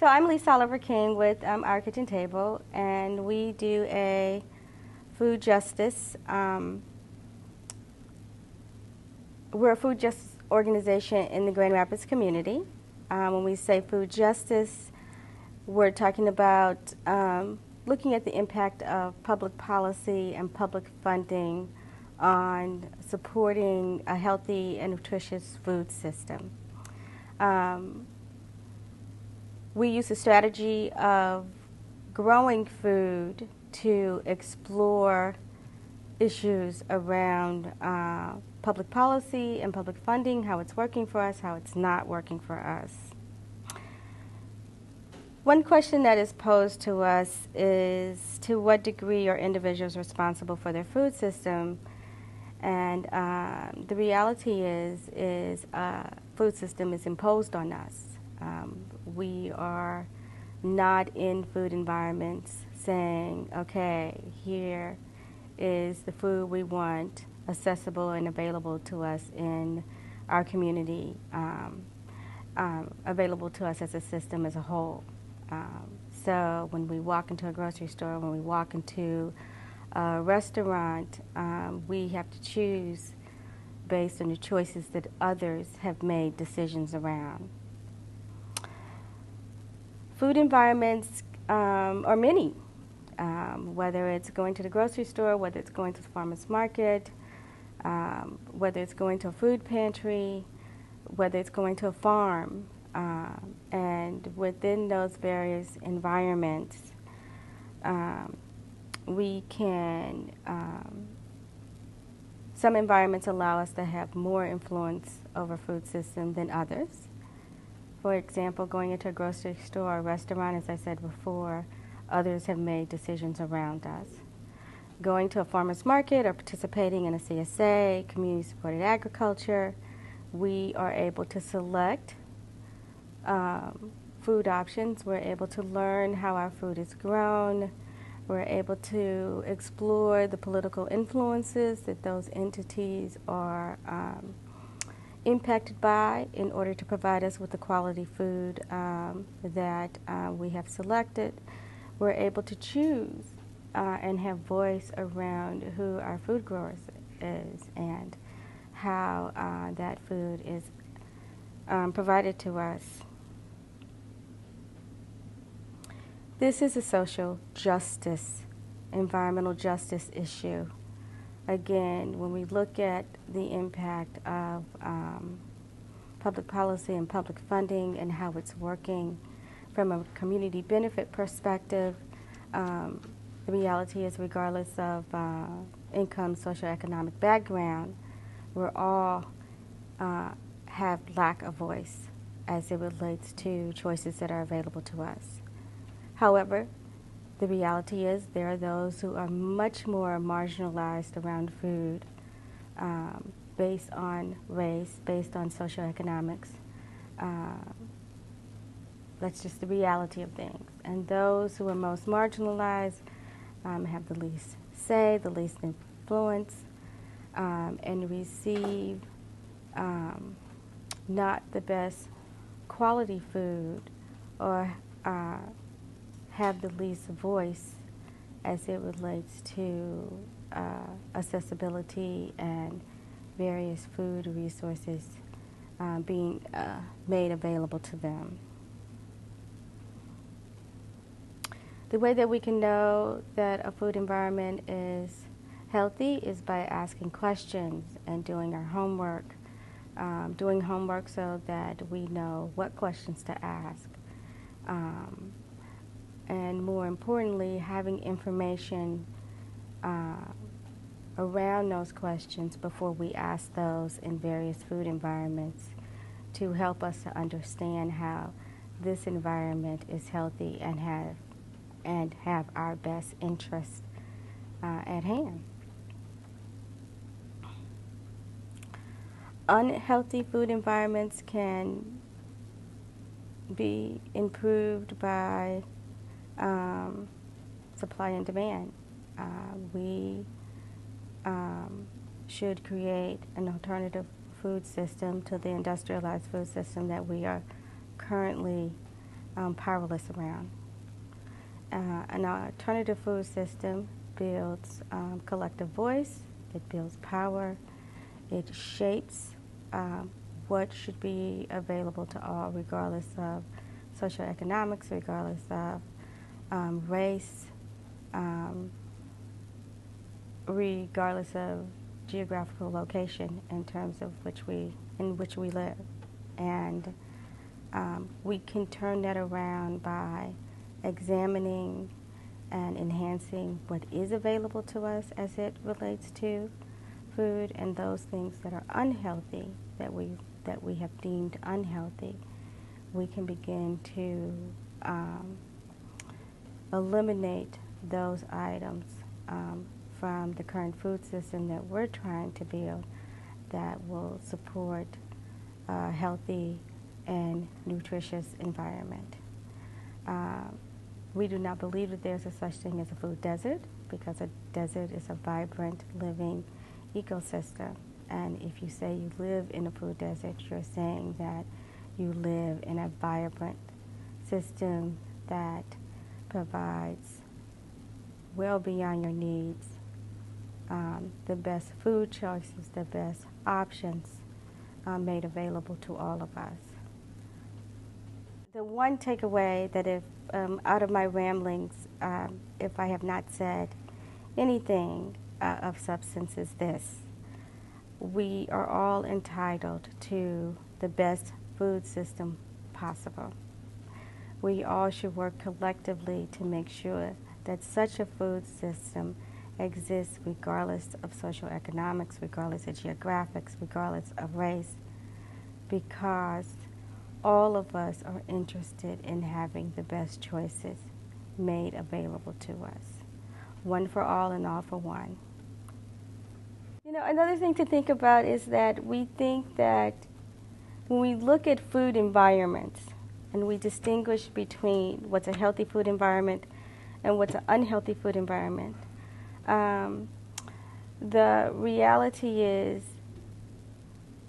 So I'm Lisa Oliver King with Our Kitchen Table, and we do a food justice. We're a food justice organization in the Grand Rapids community. When we say food justice, we're talking about looking at the impact of public policy and public funding on supporting a healthy and nutritious food system. We use a strategy of growing food to explore issues around public policy and public funding, how it's working for us, how it's not working for us. One question that is posed to us is to what degree are individuals responsible for their food system? And the reality is food system is imposed on us. We are not in food environments saying, okay, here is the food we want accessible and available to us in our community, available to us as a system as a whole. So when we walk into a grocery store, when we walk into a restaurant, we have to choose based on the choices that others have made decisions around. Food environments are many, whether it's going to the grocery store, whether it's going to the farmer's market, whether it's going to a food pantry, whether it's going to a farm. And within those various environments, we can, some environments allow us to have more influence over food system than others. For example, going into a grocery store or restaurant, as I said before, others have made decisions around us. Going to a farmer's market or participating in a CSA, community-supported agriculture, we are able to select food options. We're able to learn how our food is grown. We're able to explore the political influences that those entities are impacted by in order to provide us with the quality food that we have selected. We're able to choose and have voice around who our food growers is and how that food is provided to us. This is a social justice, environmental justice issue. Again, when we look at the impact of public policy and public funding and how it's working from a community benefit perspective, the reality is regardless of income, socioeconomic background, we're all have lack of voice as it relates to choices that are available to us. However, the reality is there are those who are much more marginalized around food based on race, based on socioeconomics. That's just the reality of things. And those who are most marginalized have the least say, the least influence, and receive not the best quality food or have the least voice as it relates to accessibility and various food resources being made available to them. The way that we can know that a food environment is healthy is by asking questions and doing our homework. Doing homework so that we know what questions to ask. And more importantly, having information around those questions before we ask those in various food environments to help us to understand how this environment is healthy and have our best interest at hand. Unhealthy food environments can be improved by supply and demand. We should create an alternative food system to the industrialized food system that we are currently powerless around. An alternative food system builds collective voice, it builds power, it shapes what should be available to all, regardless of socioeconomics, regardless of race, regardless of geographical location in terms of in which we live. And we can turn that around by examining and enhancing what is available to us as it relates to food, and those things that are unhealthy, that we have deemed unhealthy, we can begin to eliminate those items from the current food system that we're trying to build that will support a healthy and nutritious environment. We do not believe that there's a such thing as a food desert, because a desert is a vibrant, living ecosystem. And if you say you live in a food desert, you're saying that you live in a vibrant system that provides well beyond your needs, the best food choices, the best options made available to all of us. The one takeaway that if out of my ramblings, if I have not said anything of substance, is this: we are all entitled to the best food system possible. We all should work collectively to make sure that such a food system exists regardless of socioeconomics, regardless of geographics, regardless of race, because all of us are interested in having the best choices made available to us. One for all and all for one. You know, another thing to think about is that we think that when we look at food environments and we distinguish between what's a healthy food environment and what's an unhealthy food environment, the reality is,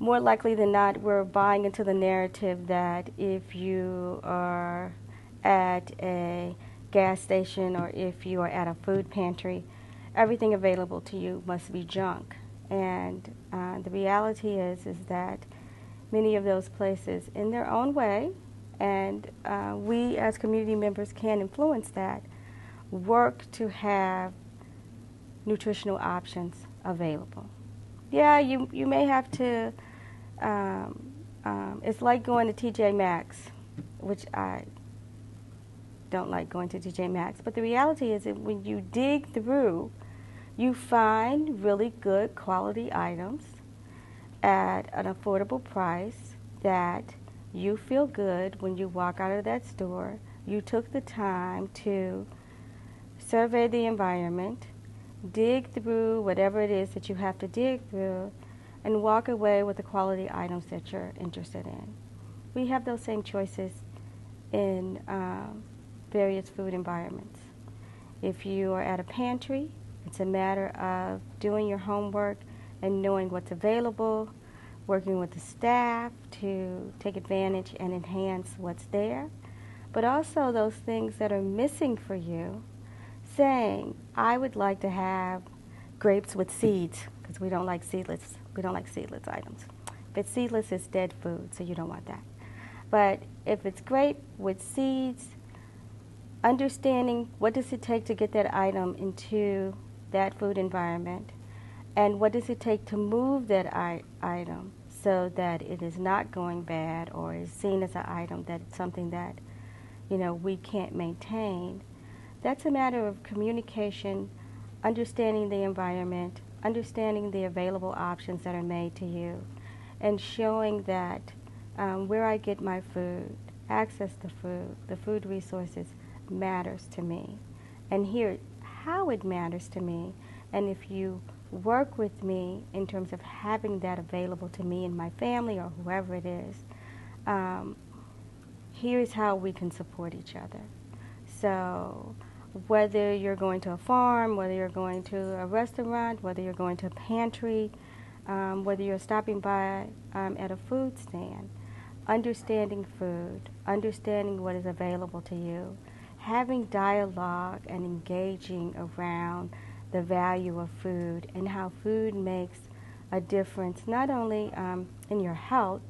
more likely than not, we're buying into the narrative that if you are at a gas station or if you are at a food pantry, everything available to you must be junk. And the reality is that many of those places, in their own way, and we as community members can influence that, work to have nutritional options available. Yeah, you may have to, it's like going to TJ Maxx, which I don't like going to TJ Maxx, but the reality is that when you dig through, you find really good quality items at an affordable price that you feel good when you walk out of that store. You took the time to survey the environment, dig through whatever it is that you have to dig through, and walk away with the quality items that you're interested in. We have those same choices in various food environments. If you are at a pantry, it's a matter of doing your homework and knowing what's available, working with the staff to take advantage and enhance what's there, but also those things that are missing for you, saying, I would like to have grapes with seeds, because we don't like seedless items. If it's seedless, it's dead food, so you don't want that. But if it's grape with seeds, understanding what does it take to get that item into that food environment, and what does it take to move that item so that it is not going bad or is seen as an item that it's something that, you know, we can't maintain. That's a matter of communication, understanding the environment, understanding the available options that are made to you, and showing that where I get my food, access to food, the food resources matters to me. And here, how it matters to me, and if you work with me in terms of having that available to me and my family or whoever it is, here's how we can support each other. So whether you're going to a farm, whether you're going to a restaurant, whether you're going to a pantry, whether you're stopping by at a food stand, understanding food, understanding what is available to you, having dialogue and engaging around the value of food and how food makes a difference not only in your health,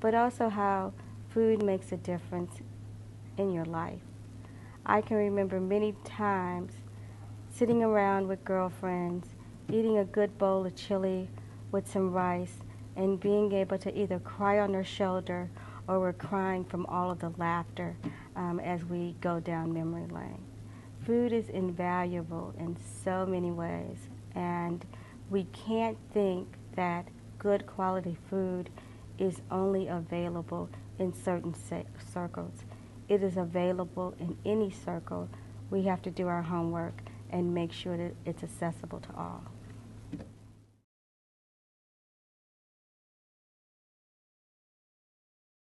but also how food makes a difference in your life. I can remember many times sitting around with girlfriends, eating a good bowl of chili with some rice, and being able to either cry on their shoulder or we're crying from all of the laughter as we go down memory lane. Food is invaluable in so many ways, and we can't think that good quality food is only available in certain circles. It is available in any circle. We have to do our homework and make sure that it's accessible to all.